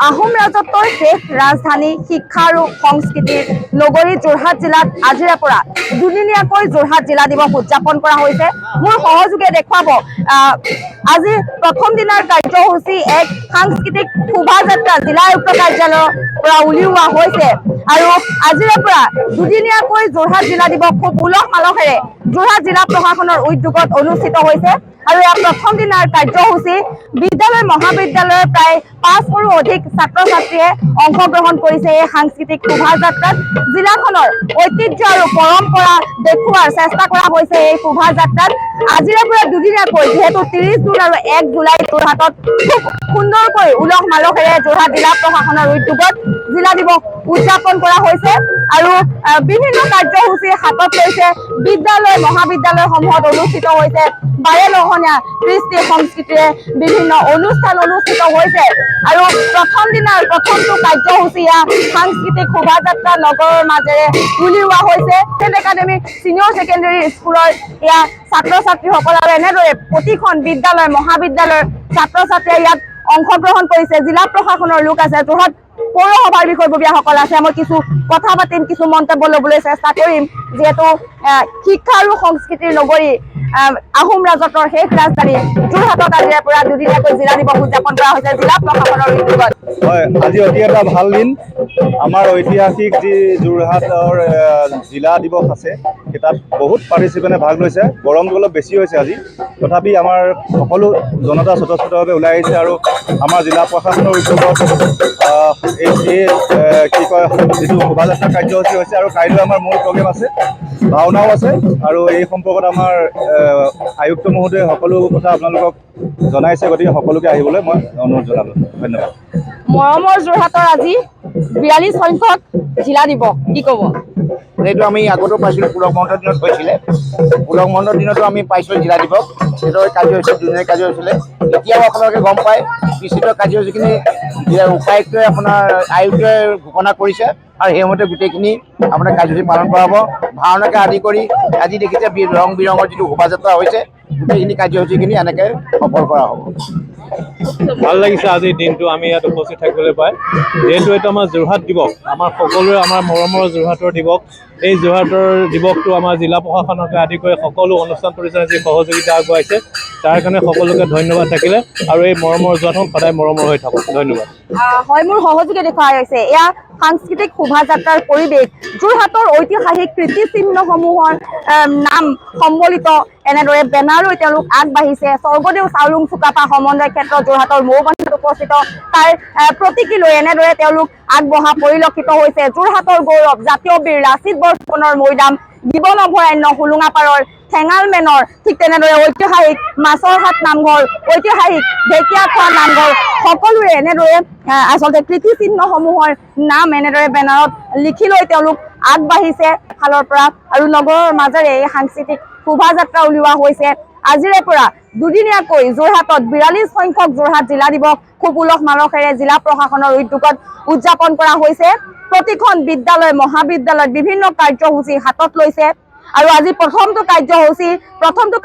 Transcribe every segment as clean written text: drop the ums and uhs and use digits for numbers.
আহোম ৰাজত্বৰ শেষ ৰাজধানী শিক্ষা আৰু সংস্কৃতিৰ নগৰী যোৰহাট জিলাত আজিৰে পৰা দুদিনীয়াকৈ যোৰহাট জিলা দিৱস উদযাপন কৰা হৈছে। মোৰ সহযোগে দেখুৱাব আজি প্ৰথম দিনাৰ কাৰ্যসূচী এক সাংস্কৃতিক শোভাযাত্ৰা জিলা আয়ুক্ত কাৰ্যালয়ৰ পৰা উলিওৱা হৈছে আৰু আজিৰে পৰা দুদিনীয়াকৈ যোৰহাট জিলা দিৱস খুব উলহ মালহেৰে যোৰহাট জিলা প্ৰশাসনৰ উদ্যোগত অনুষ্ঠিত হৈছে। আৰু ইয়াৰ প্ৰথম দিনাৰ কাৰ্যসূচী বিদ্যালয় মহাবিদ্যালয়ৰ প্ৰায় 500ৰো অধিক ছাত্ৰ ছাত্ৰীয়ে অংশগ্ৰহণ কৰিছে। এই সাংস্কৃতিক শোভাযাত্ৰাত জিলাখনৰ ঐতিহ্য আৰু পৰম্পৰা দেখুওৱাৰ চেষ্টা কৰা হৈছে। এই শোভাযাত্ৰাত আজিৰে পৰা দুদিনীয়াকৈ যিহেতু 30 জুন আৰু 1 জুলাই যোৰহাটত খুব সুন্দৰকৈ উলহ মালহেৰে যোৰহাট জিলা প্ৰশাসনৰ উদ্যোগত জিলা দিৱস উদযাপন কৰা হৈছে আৰু বিভিন্ন কাৰ্যসূচী হাতত লৈছে। বিদ্যালয় মহাবিদ্যালয়সমূহত অনুষ্ঠিত হৈছে বাৰেৰহণীয়া কৃষ্টি সংস্কৃতিৰে বিভিন্ন অনুষ্ঠান অনুষ্ঠিত হৈছে আৰু প্ৰথম দিনাৰ প্ৰথমটো কাৰ্যসূচী সাংস্কৃতিক শোভাযাত্ৰা নগৰৰ মাজেৰে উলিওৱা হৈছে। একাডেমী চিনিয়ৰ ছেকেণ্ডেৰী স্কুলৰ ইয়াত ছাত্ৰ ছাত্ৰীসকল আৰু এনেদৰে প্ৰতিখন বিদ্যালয় মহাবিদ্যালয়ৰ ছাত্ৰ ছাত্ৰীয়ে ইয়াত অংশগ্ৰহণ কৰিছে। জিলা প্ৰশাসনৰ লোক আছে, যোৰহাট পৌৰসভাৰ বিষয়ববীয়াসকল আছে। মই কিছু কথা পাতিম, কিছু মন্তব্য ল'বলৈ চেষ্টা কৰিম। যিহেতু শিক্ষা আৰু সংস্কৃতিৰ নগৰী আহোম ৰাজত্বৰ শেষ ৰাজধানী যোৰহাটত আজিৰে পৰা দুদিনীয়াকৈ জিলা দিৱস উদযাপন কৰা হৈছে জিলা প্ৰশাসনৰ উদ্যোগত। হয়, আজি অতি এটা ভাল দিন। আমাৰ ঐতিহাসিক যি যোৰহাটৰ জিলা দিৱস আছে তাত বহুত পাৰ্টিচিপেণ্টে ভাগ লৈছে। গৰমটো অলপ বেছি হৈছে আজি, তথাপি আমাৰ সকলো জনতা স্বতঃস্ফূৰ্তভাৱে ওলাই আহিছে আৰু আমাৰ জিলা প্ৰশাসনৰ উদ্যোগত এই কি কয় যিটো শোভাযাত্ৰা কাৰ্যসূচী হৈছে আৰু কাইলৈ আমাৰ মূল প্ৰগ্ৰেম আছে, ভাওনাও আছে আৰু এই সম্পৰ্কত আমাৰ আয়ুক্ত মহোদয়ে সকলো কথা আপোনালোকক জনাইছে। গতিকে সকলোকে আহিবলৈ মই অনুৰোধ জনালোঁ। ধন্যবাদ। মৰমৰ যোৰহাটৰ আজি 42 সংখ্যক জিলা দিৱস কি ক'ব? এইটো আমি আগতো পাইছিলোঁ, পুলক মহন্তৰ দিনত হৈছিলে। পুলক মহন্তৰ দিনতো আমি পাইছিলোঁ জিলা দিৱস। সেইটো কাৰ্য হৈছিল, দুদিনীয়া কাৰ্য হৈছিলে। এতিয়াও আপোনালোকে গম পায় বিস্তৃত কাৰ্যসূচীখিনি উপায়ুক্তই আপোনাৰ আয়ুক্তই ঘোষণা কৰিছে আৰু সেইমতে গোটেইখিনি আপোনাৰ কাৰ্যসূচী পালন কৰা হ'ব। ভাওনাকে আদি কৰি আজি দেখিছে ৰং বিৰঙৰ যিটো শোভাযাত্ৰা হৈছে, গোটেইখিনি কাৰ্যসূচীখিনি এনেকৈ সফল কৰা হ'ব। ভাল লাগিছে আজিৰ দিনটো আমি ইয়াত উপস্থিত থাকিবলৈ পাই। যিহেতু এইটো আমাৰ যোৰহাট দিৱস, আমাৰ সকলোৰে আমাৰ মৰমৰ যোৰহাটৰ দিৱস। এই যোৰহাটৰ দিৱসটো আমাৰ জিলা প্ৰশাসনকে আদি কৰি সকলো অনুষ্ঠান প্ৰতিষ্ঠানে যি সহযোগিতা আগবঢ়াইছে তাৰ কাৰণে সকলোকে ধন্যবাদ থাকিলে আৰু এই মৰমৰ যোৰহাটখন সদায় মৰমৰ হৈ থাকক। ধন্যবাদ। হয়, মোৰ সহযোগে দেখুওৱা হৈছে এয়া সাংস্কৃতিক শোভাযাত্ৰাৰ পৰিৱেশ। যোৰহাটৰ ঐতিহাসিক কীৰ্তিচিহ্নসমূহৰ নাম সম্বলিত এনেদৰে বেনাৰ লৈ তেওঁলোক আগবাঢ়িছে। স্বৰ্গদেউ চাওলুং চুকাফা সমন্বয় ক্ষেত্ৰ যোৰহাটৰ মৌবান্ধত উপস্থিত তাৰ প্ৰতীকী লৈ এনেদৰে তেওঁলোক আগবঢ়া পৰিলক্ষিত হৈছে। যোৰহাটৰ গৌৰৱ জাতীয় বীৰ লাচিত বৰফুকনৰ মৈদাম, গিবন অভয়াৰণ্য, হোলোঙাপাৰৰ ঠেঙাল মেনৰ, ঠিক তেনেদৰে ঐতিহাসিক মাছৰহাট নামঘৰ, ঐতিহাসিক ঢেকীয়াখোৱা নামঘৰ, সকলোৰে এনেদৰে আচলতে কীৰ্তিচিহ্নসমূহৰ নাম এনেদৰে বেনাৰত লিখি লৈ তেওঁলোক আগবাঢ়িছে ফালৰ পৰা আৰু নগৰৰ মাজেৰে এই সাংস্কৃতিক শোভাযাত্ৰা উলিওৱা হৈছে। আজিৰে পৰা দুদিনীয়াকৈ যোৰহাটত ৪২ সংখ্যক যোৰহাট জিলা দিৱস খুব উলহ মালহেৰে জিলা প্ৰশাসনৰ উদ্যোগত উদযাপন কৰা হৈছে। প্ৰতিখন বিদ্যালয় মহাবিদ্যালয়ত বিভিন্ন কাৰ্যসূচী হাতত লৈছে আৰু আজি প্ৰথমটো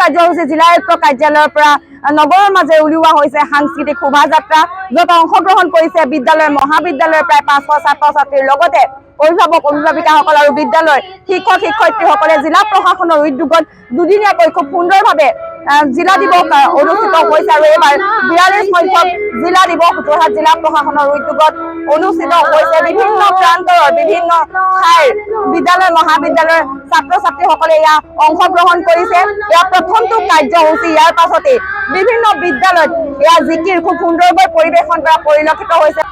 কাৰ্যসূচী জিলা আয়ুক্ত কাৰ্যালয়ৰ পৰা নগৰৰ মাজে উলিওৱা হৈছে সাংস্কৃতিক শোভাযাত্ৰা, য'ত অংশগ্ৰহণ কৰিছে বিদ্যালয় মহাবিদ্যালয়ৰ প্ৰায় ৫০০ ছাত্ৰ ছাত্ৰীৰ লগতে অভিভাৱক অভিভাৱিকাসকল আৰু বিদ্যালয়ৰ শিক্ষক শিক্ষয়িত্ৰীসকলে জিলা প্ৰশাসনৰ উদ্যোগত দুদিনীয়াকৈ খুব সুন্দৰভাৱে জিলা দিৱস অনুষ্ঠিত হৈছে আৰু এইবাৰ ৪২ সংখ্যক জিলা দিৱস যোৰহাট জিলা প্ৰশাসনৰ উদ্যোগত অনুষ্ঠিত হৈছে। বিভিন্ন প্ৰান্তৰ বিভিন্ন ঠাইৰ বিদ্যালয় মহাবিদ্যালয়ৰ ছাত্ৰ ছাত্ৰীসকলে এয়া অংশগ্ৰহণ কৰিছে। এয়া প্ৰথমটো কাৰ্যসূচী, ইয়াৰ পাছতে বিভিন্ন বিদ্যালয়ত এয়া জিকিৰ খুব সুন্দৰকৈ পৰিৱেশন কৰা পৰিলক্ষিত হৈছে।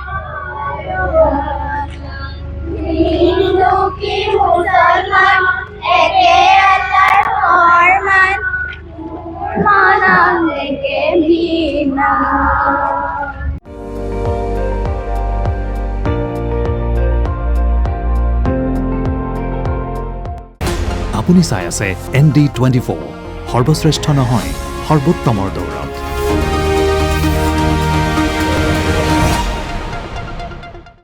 আপুনি চাই আছে ND24, সৰ্বশ্ৰেষ্ঠ নহয় সৰ্বোত্তমৰ দৌৰ।